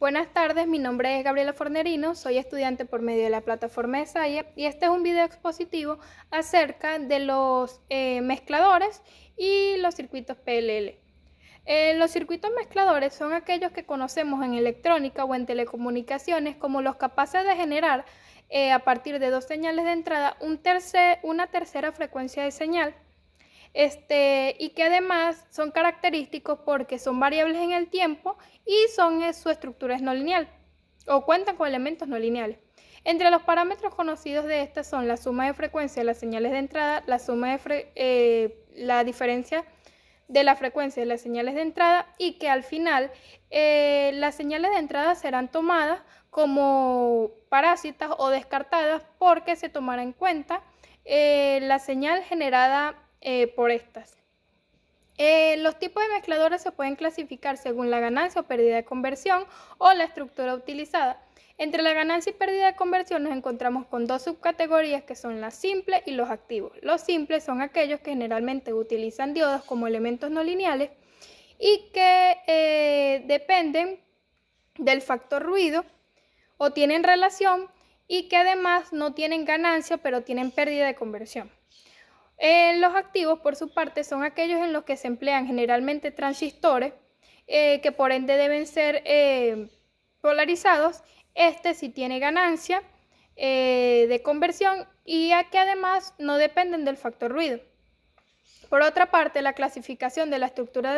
Buenas tardes, mi nombre es Gabriela Fornerino, soy estudiante por medio de la plataforma de SAIA y este es un video expositivo acerca de los mezcladores y los circuitos PLL. Los circuitos mezcladores son aquellos que conocemos en electrónica o en telecomunicaciones como los capaces de generar a partir de dos señales de entrada una tercera frecuencia de señal. Y que además son característicos porque son variables en el tiempo y su estructura es no lineal o cuentan con elementos no lineales. Entre los parámetros conocidos de estas son la suma de frecuencia de las señales de entrada, la diferencia de la frecuencia de las señales de entrada y que al final las señales de entrada serán tomadas como parásitas o descartadas porque se tomará en cuenta la señal generada por estas. Los tipos de mezcladores se pueden clasificar según la ganancia o pérdida de conversión o la estructura utilizada. Entre la ganancia y pérdida de conversión nos encontramos con dos subcategorías que son las simples y los activos. Los simples son aquellos que generalmente utilizan diodos como elementos no lineales y que dependen del factor ruido o tienen relación y que además no tienen ganancia pero tienen pérdida de conversión. Los activos, por su parte, son aquellos en los que se emplean generalmente transistores que por ende deben ser polarizados. Este sí tiene ganancia de conversión y a que además no dependen del factor ruido. Por otra parte, la clasificación de la estructura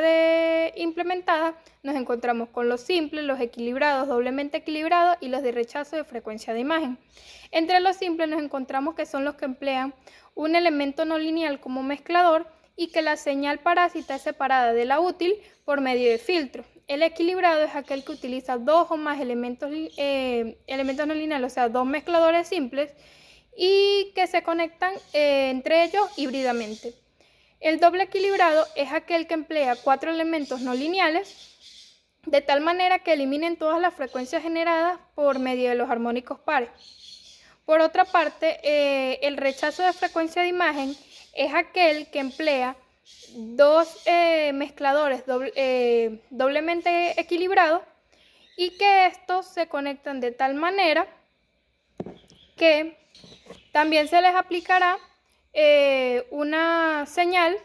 implementada nos encontramos con los simples, los equilibrados, doblemente equilibrados y los de rechazo de frecuencia de imagen. Entre los simples nos encontramos que son los que emplean un elemento no lineal como mezclador y que la señal parásita es separada de la útil por medio de filtro. El equilibrado es aquel que utiliza dos o más elementos no lineales, o sea, dos mezcladores simples y que se conectan entre ellos híbridamente. El doble equilibrado es aquel que emplea cuatro elementos no lineales de tal manera que eliminen todas las frecuencias generadas por medio de los armónicos pares. Por otra parte, el rechazo de frecuencia de imagen es aquel que emplea dos mezcladores doblemente equilibrados y que estos se conectan de tal manera que también se les aplicará una señal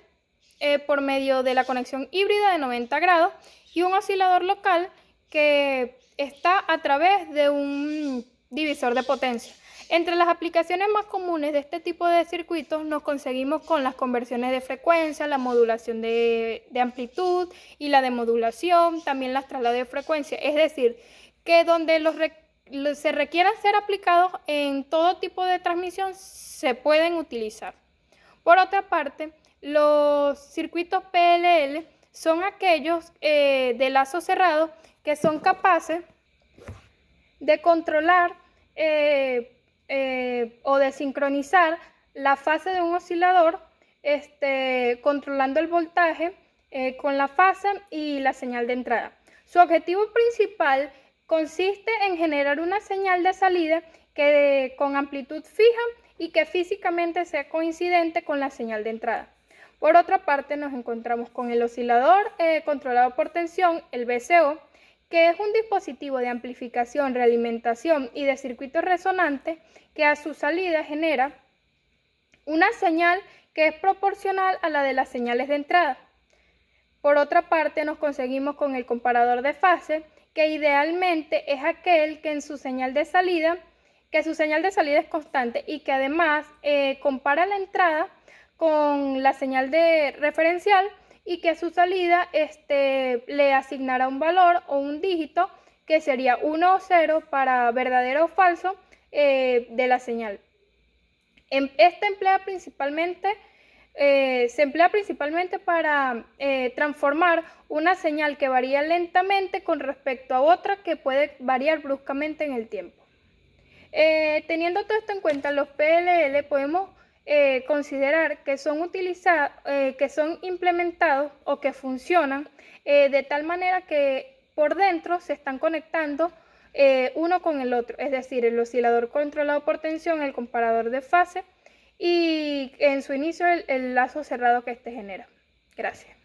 por medio de la conexión híbrida de 90 grados y un oscilador local que está a través de un divisor de potencia. Entre las aplicaciones más comunes de este tipo de circuitos nos conseguimos con las conversiones de frecuencia, la modulación de amplitud y la demodulación, también las traslados de frecuencia, es decir, que donde se requieran ser aplicados en todo tipo de transmisión se pueden utilizar. Por otra parte, los circuitos PLL son aquellos de lazo cerrado que son capaces de controlar o de sincronizar la fase de un oscilador controlando el voltaje con la fase y la señal de entrada. Su objetivo principal consiste en generar una señal de salida con amplitud fija y que físicamente sea coincidente con la señal de entrada. Por otra parte, nos encontramos con el oscilador controlado por tensión, el VCO, que es un dispositivo de amplificación, realimentación y de circuito resonante que a su salida genera una señal que es proporcional a la de las señales de entrada. Por otra parte, nos conseguimos con el comparador de fase, que idealmente es aquel que su señal de salida es constante y que además compara la entrada con la señal de referencial y que a su salida le asignará un valor o un dígito que sería 1 o 0 para verdadero o falso de la señal. Se emplea principalmente para transformar una señal que varía lentamente con respecto a otra que puede variar bruscamente en el tiempo. Teniendo todo esto en cuenta, los PLL podemos considerar que son implementados o que funcionan de tal manera que por dentro se están conectando uno con el otro, es decir, el oscilador controlado por tensión, el comparador de fase y en su inicio el lazo cerrado que genera. Gracias.